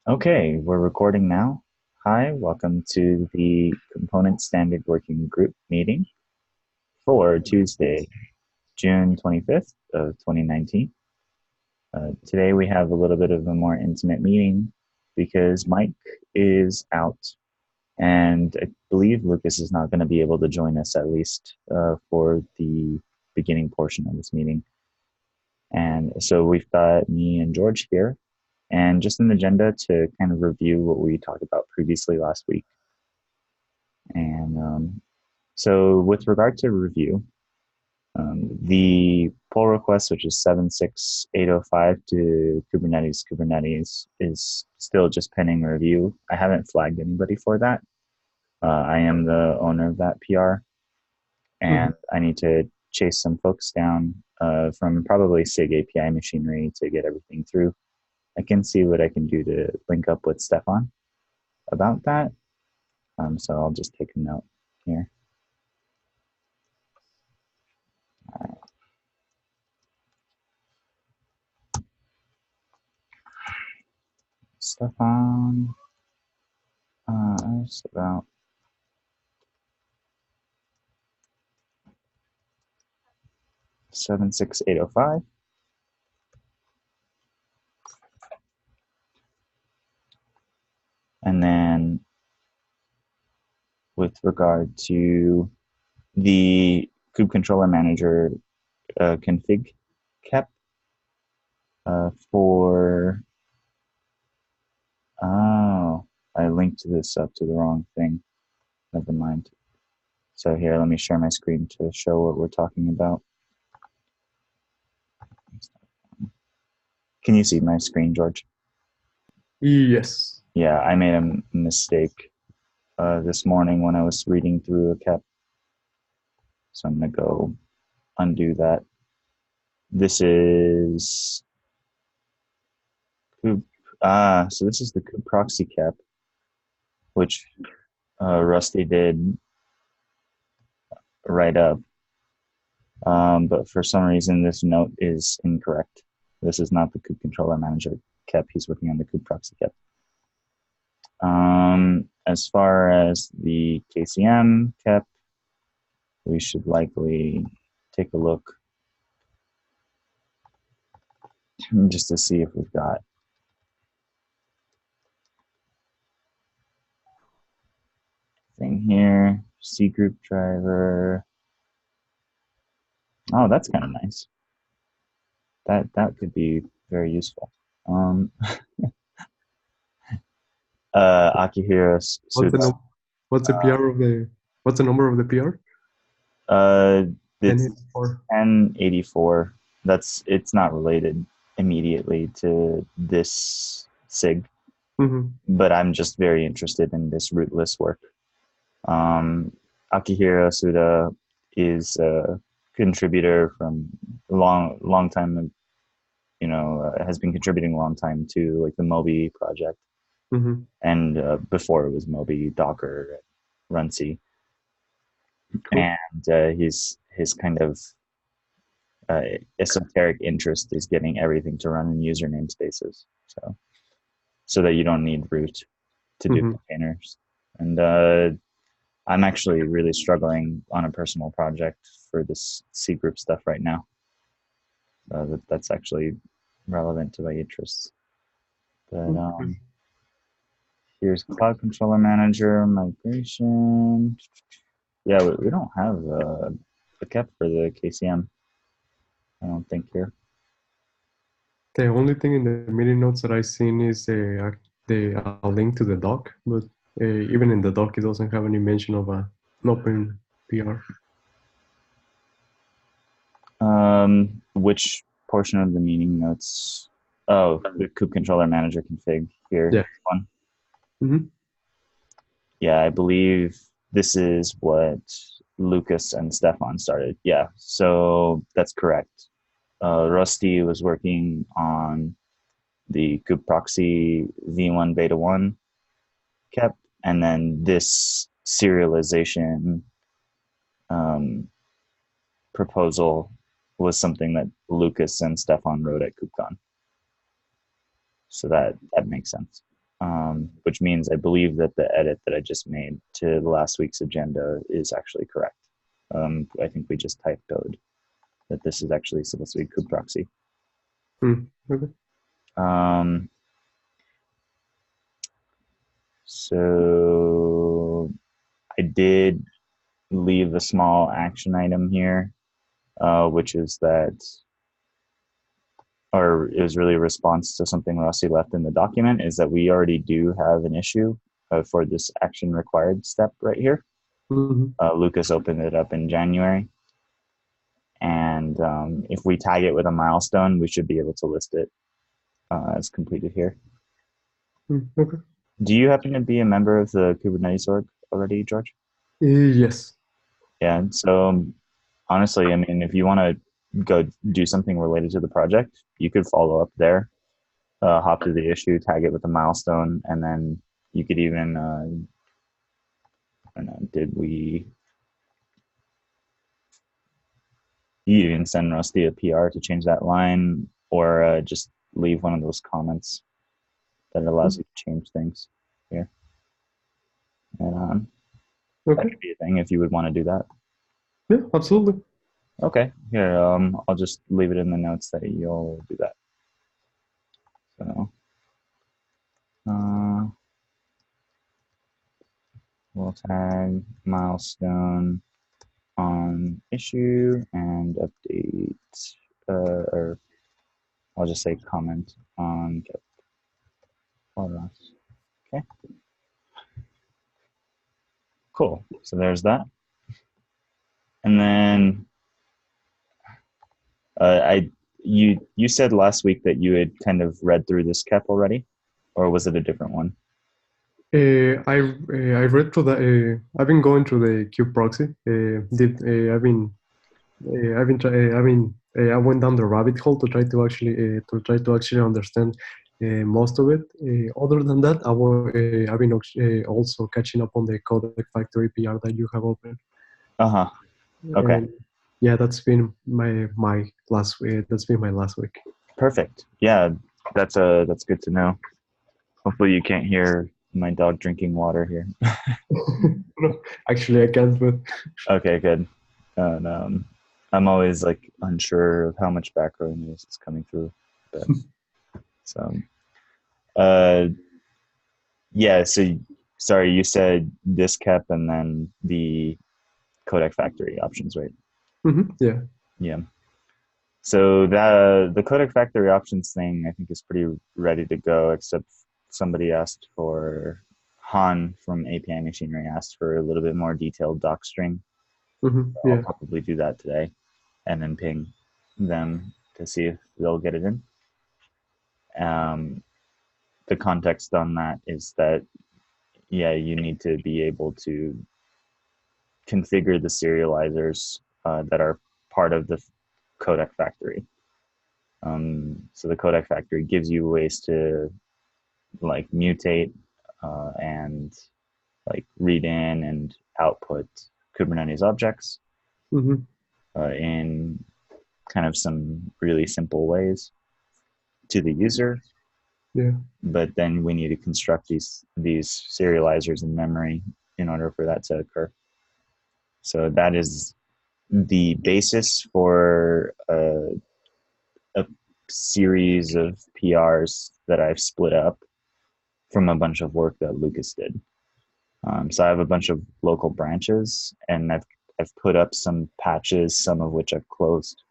Okay, we're recording now. Hi, welcome to the Component Standard Working Group meeting for Tuesday, June 25th of 2019. Today we have a little bit of a more intimate meeting because Mike is out and I believe Lucas is not going to be able to join us at least for the beginning portion of this meeting. And so we've got me and George here and just an agenda to kind of review what we talked about previously last week. And so with regard to review, the pull request, which is 76805 to Kubernetes is still just pending review. I haven't flagged anybody for that. I am the owner of that PR, and I need to chase some folks down from probably SIG API machinery to get everything through. I can see what I can do to link up with Stefan about that. So I'll just take a note here. Stefan, it's about 76805. And then with regard to the kube controller manager config kep for, oh, I linked this up to the wrong thing. Never mind. So here, let me share my screen to show what we're talking about. Can you see my screen, George? Yes. Yeah, I made a mistake this morning when I was reading through a kep. So I'm going to go undo that. This is kube. So this is the kube proxy kep, which Rusty did write up. But for some reason, this note is incorrect. This is not the kube controller manager kep. He's working on the kube proxy kep. As far as the KCM kep, we should likely take a look just to see if we've got thing here. C group driver. Oh, that's kind of nice. That could be very useful. Akihiro What's the Suda. what's the PR of the what's the number of the PR? It's 1084. 1084. It's not related immediately to this SIG, but I'm just very interested in this rootless work. Akihiro Suda is a contributor from long time, has been contributing a long time to like the Moby project. And before it was Moby, Docker, Runc. Cool. And his kind of esoteric interest is getting everything to run in user namespaces, so that you don't need root to do containers. And I'm actually really struggling on a personal project for this C group stuff right now. That's actually relevant to my interests. But here's Cloud Controller Manager, migration. Yeah, we don't have a kep for the KCM. I don't think here. The only thing in the meeting notes that I've seen is the link to the doc, but even in the doc, it doesn't have any mention of an open PR. Which portion of the meeting notes? Oh, the kube controller manager config here. Yeah. One. Yeah, I believe this is what Lucas and Stefan started. Yeah, so that's correct. Rusty was working on the kube proxy v1 beta 1 kep, and then this serialization proposal was something that Lucas and Stefan wrote at KubeCon. So that makes sense. which means I believe that the edit that I just made to last week's agenda is actually correct. I think we just typoed that this is actually supposed to be kube-proxy. Okay. So I did leave a small action item here, which is that, or it was really a response to something Rossi left in the document, is that we already do have an issue for this action required step right here. Lucas opened it up in January. And if we tag it with a milestone, we should be able to list it as completed here. Okay. Do you happen to be a member of the Kubernetes org already, George? Yes. Yeah. So honestly, I mean, if you want to go do something related to the project, you could follow up there, hop to the issue, tag it with a milestone, and then you could even, I don't know, you even send Rusty a PR to change that line, or just leave one of those comments that allows you to change things here. And that Okay. could be a thing if you would want to do that. Yeah, absolutely. Okay, here, I'll just leave it in the notes that you'll do that. So, we'll tag milestone on issue and update, or I'll just say comment on get. Okay. Cool. So there's that. And then you said last week that you had kind of read through this KEP already, or was it a different one? I read through the. I've been going through the kube-proxy. I went down the rabbit hole to try to actually understand most of it. Other than that, I've been also catching up on the Codec Factory PR that you have open. Okay. And yeah, that's been my last week. That's been my last week. Perfect. Yeah, that's good to know. Hopefully you can't hear my dog drinking water here. No, actually, I can't. But Okay, good. And I'm always like unsure of how much background noise is coming through. But, so, yeah. So, sorry, you said this KEP and then the Codec Factory options, right? Yeah. Yeah. So the Codec Factory options thing, I think, is pretty ready to go. Except somebody asked for Han from API Machinery asked for a little bit more detailed doc string. Yeah. I'll probably do that today, and then ping them to see if they'll get it in. The context on that is that, yeah, you need to be able to configure the serializers that are part of the Codec Factory. So the Codec Factory gives you ways to like mutate and like read in and output Kubernetes objects in kind of some really simple ways to the user. Yeah. But then we need to construct these serializers in memory in order for that to occur. So that is the basis for a series of PRs that I've split up from a bunch of work that Lucas did. So I have a bunch of local branches, and I've put up some patches, some of which I've closed,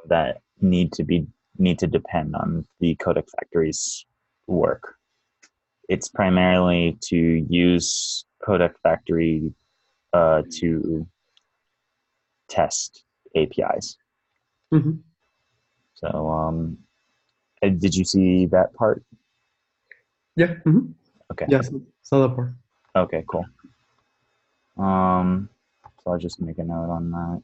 that need to depend on the Codec Factory's work. It's primarily to use Codec Factory to test APIs. So, did you see that part? Yeah. Okay. Yes, saw that part. Okay, cool. So I'll just make a note on that.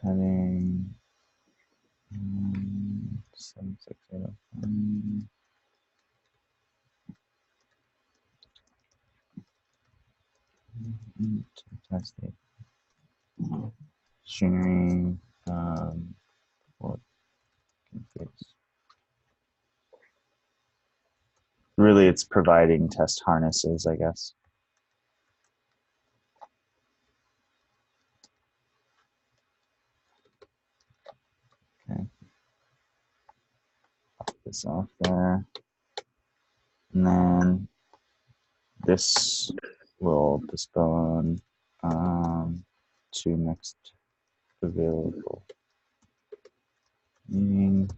Pending 7685. test it. Sharing what configs. Really, it's providing test harnesses, I guess. Okay. Pop this off there. And then this will postpone to next available meeting.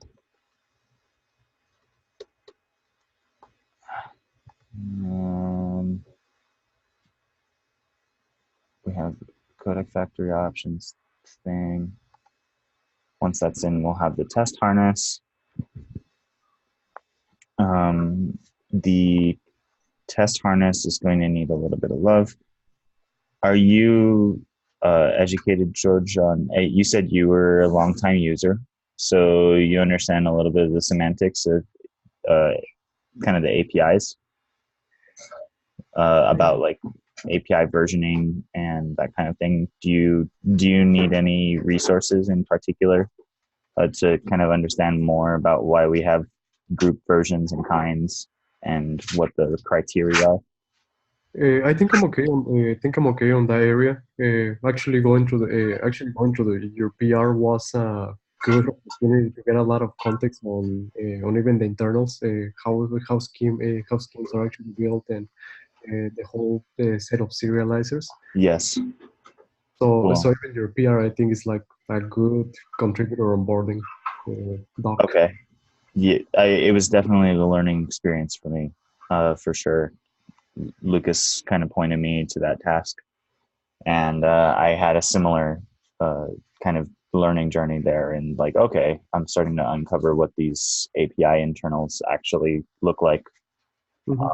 We have codec factory options thing. Once that's in, we'll have the test harness. The test harness is going to need a little bit of love. Are you educated, George, on, you said you were a longtime user, so you understand a little bit of the semantics of kind of the APIs about like API versioning and that kind of thing. Do you need any resources in particular to kind of understand more about why we have group versions and kinds and what the criteria are? I think I'm okay. I think I'm okay on that area. Actually, going through your PR was a good opportunity to get a lot of context on even the internals, how schemes are actually built, and the whole set of serializers. Yes. So Cool. so even your PR, I think, is like a good contributor onboarding doc. Okay. Yeah, it was definitely a learning experience for me, for sure. Lucas kind of pointed me to that task, and I had a similar kind of learning journey there. And like, okay, I'm starting to uncover what these API internals actually look like. Mm-hmm.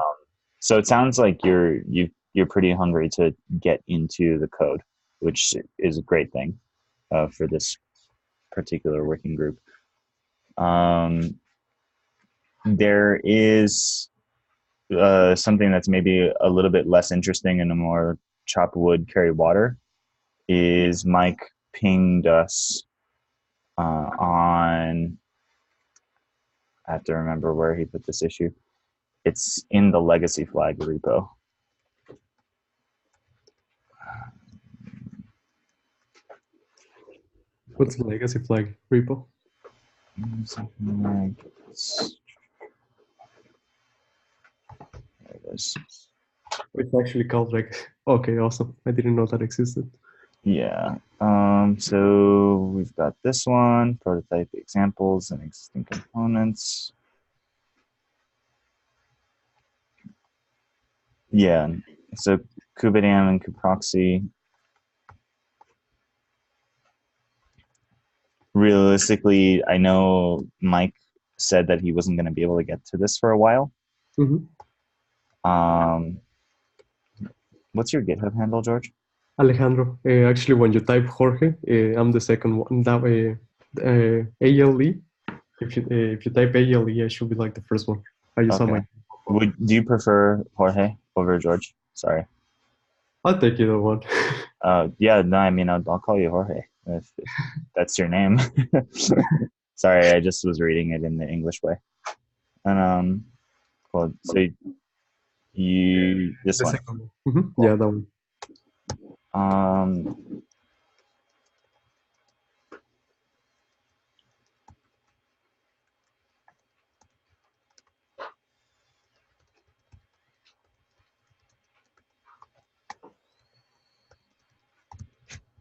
So it sounds like you're pretty hungry to get into the code, which is a great thing for this particular working group. There is something that's maybe a little bit less interesting and a more chop wood, carry water. Is Mike pinged us on, I have to remember where he put this issue. It's in the legacy flag repo. What's the legacy flag repo? There it is. It's actually called like, okay, awesome. I didn't know that existed. Yeah. So we've got this one, prototype examples and existing components. Yeah. So kubeadm and kuproxy. Realistically, I know Mike said that he wasn't going to be able to get to this for a while. Mm-hmm. What's your GitHub handle, George? Alejandro. Actually, when you type Jorge, I'm the second one. That ALE. If you type ALE, I should be like the first one. I just saw my. Do you prefer Jorge over George? Sorry. I'll take either one. Yeah, no, I mean, I'll call you Jorge if that's your name. Sorry, I just was reading it in the English way. And cool. So you this The one. second one. Mm-hmm. Yeah, that one.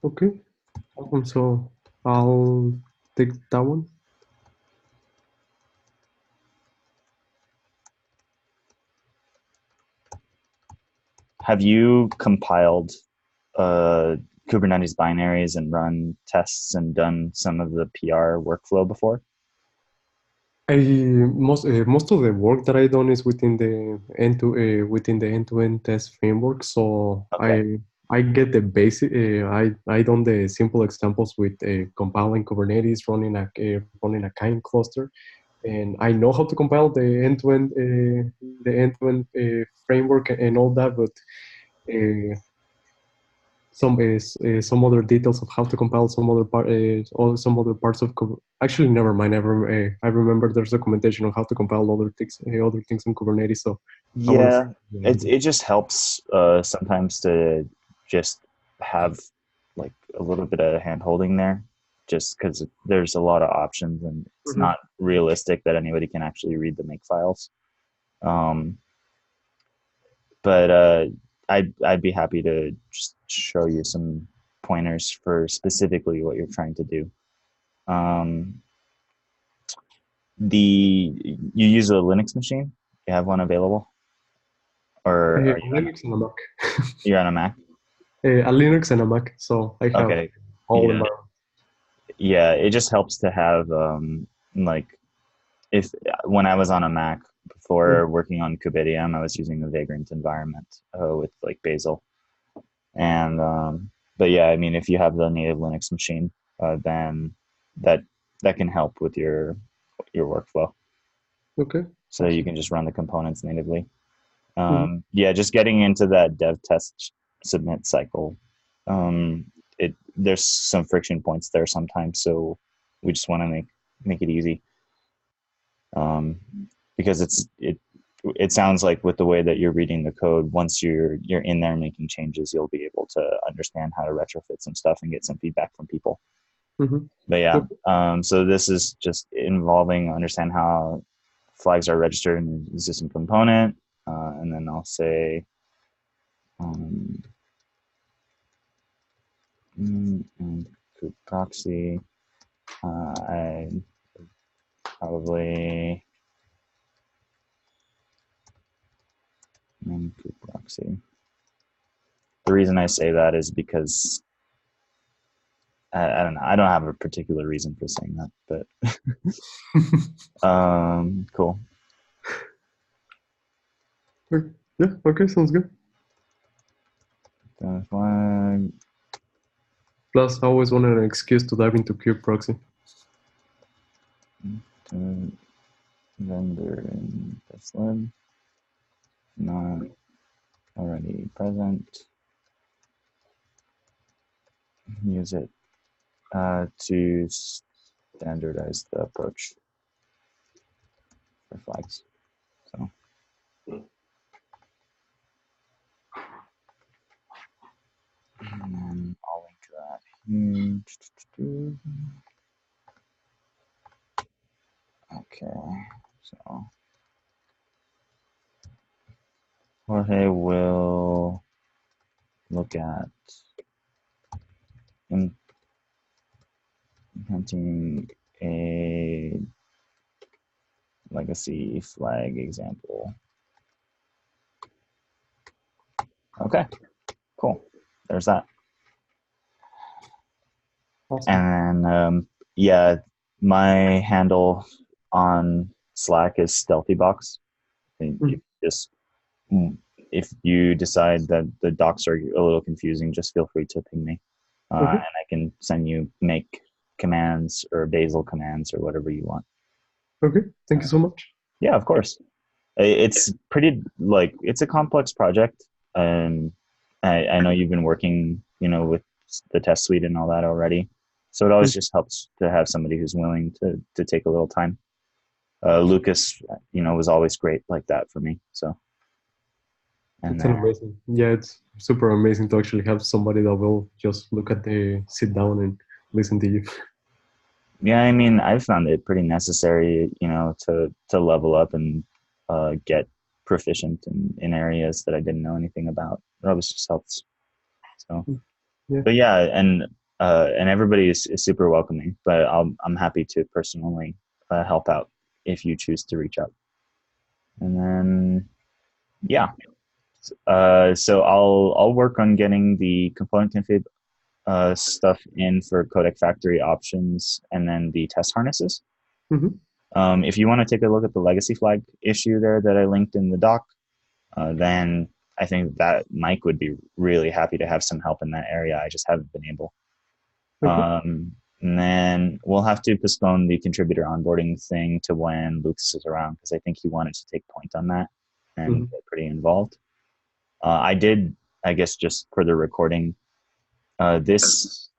Okay. So I'll take that one. Have you compiled Kubernetes binaries and run tests and done some of the PR workflow before? Most of the work that I done is within the end-to-end test framework. So Okay. I get the basic. I done the simple examples with compiling Kubernetes, running a kind cluster, and I know how to compile the end-to-end framework and all that. But some other details of how to compile some other or some other parts of actually never mind. I remember there's documentation on how to compile other things in Kubernetes. So I want Yeah, to. it just helps sometimes to just have like a little bit of hand holding there, just because there's a lot of options and it's Mhm. not realistic that anybody can actually read the make files. Um, but I'd be happy to just show you some pointers for specifically what you're trying to do. Um, you use a Linux machine? You have one available, or are you on Linux and a Mac. you're on a Mac? A Linux and a Mac. So I have Okay, all yeah, environments. yeah. It just helps to have like if when I was on a Mac Mhm. before working on Kubernetes, I was using a Vagrant environment with like Bazel. And but yeah, I mean, if you have the native Linux machine, then that that can help with your workflow. Okay. So you can just run the components natively. Mhm. Yeah, just getting into that dev test submit cycle. It there's some friction points there sometimes, so we just want to make it easy. Um, because it sounds like with the way that you're reading the code, once you're in there making changes, you'll be able to understand how to retrofit some stuff and get some feedback from people. Mhm. But yeah, Okay. so this is just involving understand how flags are registered in the existing component, and then I'll say um, and proxy. I probably proxy. The reason I say that is because I don't know. I don't have a particular reason for saying that, but cool. Yeah. Okay. Sounds good. Flag Plus, I always wanted an excuse to dive into kubeproxy. to vendor in this lib not already present. Use it to standardize the approach for flags. So, and then I'll link that here. Okay, so Jorge will look at implementing a legacy flag example. Okay, cool. There's that. Awesome. And yeah, my handle on Slack is StealthyBox. Mhm. If just if you decide that the docs are a little confusing, just feel free to ping me, Okay. and I can send you make commands or Bazel commands or whatever you want. Okay. Thank Uh, you so much. yeah, of course. It's pretty like it's a complex project, and I know you've been working, with the test suite and all that already. So it always Mhm. just helps to have somebody who's willing to take a little time. Lucas, was always great like that for me. So and It's an amazing. Yeah, it's super amazing to actually have somebody that will just look at the sit down and listen to you. yeah, I mean, I've found it pretty necessary, to level up and get proficient in areas that I didn't know anything about. It always just helps. So. Yeah. But yeah, and everybody is super welcoming. But I'm happy to personally help out if you choose to reach out. And then yeah, so I'll work on getting the component config stuff in for Codec Factory options, and then the test harnesses. Hmm. If you want to take a look at the legacy flag issue there that I linked in the doc, then I think that Mike would be really happy to have some help in that area. I just haven't been able. Okay. And then we'll have to postpone the contributor onboarding thing to when Lucas is around because I think he wanted to take point on that and Hmm. get pretty involved. I did, I guess, just for the recording, This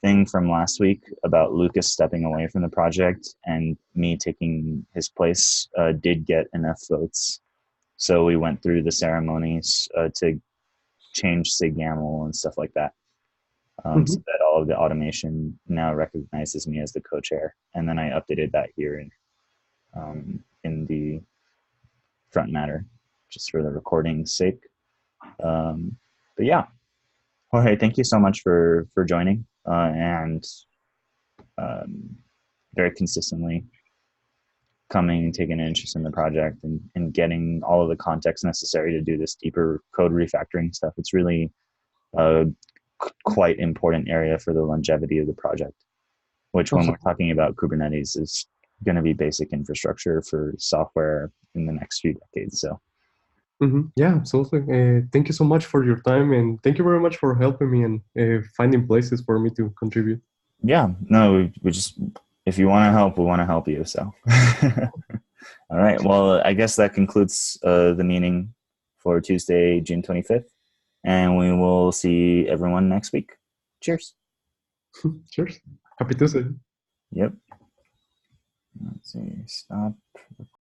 thing from last week about Lucas stepping away from the project and me taking his place did get enough votes. So we went through the ceremonies to change SIG-YAML and stuff like that. So that all of the automation now recognizes me as the co-chair. And then I updated that here in the front matter, just for the recording's sake. But yeah, Jorge, thank you so much for joining and very consistently coming and taking an interest in the project and getting all of the context necessary to do this deeper code refactoring stuff. It's really quite important area for the longevity of the project, which when we're talking about Kubernetes is going to be basic infrastructure for software in the next few decades. So yeah, absolutely. Thank you so much for your time, and thank you very much for helping me and finding places for me to contribute. Yeah, no, we just, if you want to help, we want to help you. So, all right. Well, I guess that concludes the meeting for Tuesday, June 25th, and we will see everyone next week. Cheers. Cheers. Happy Tuesday. Yep. Let's see. Stop.